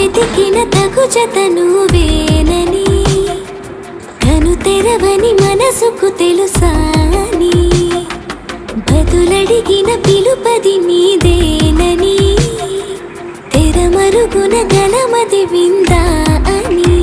వెతికిన తగు జత నువ్వేనని కను తెరవని మనసుకు తెలుసాని బదులడిగిన పిలుపది నీదేనని తెరమరుగున గలమది విందా అని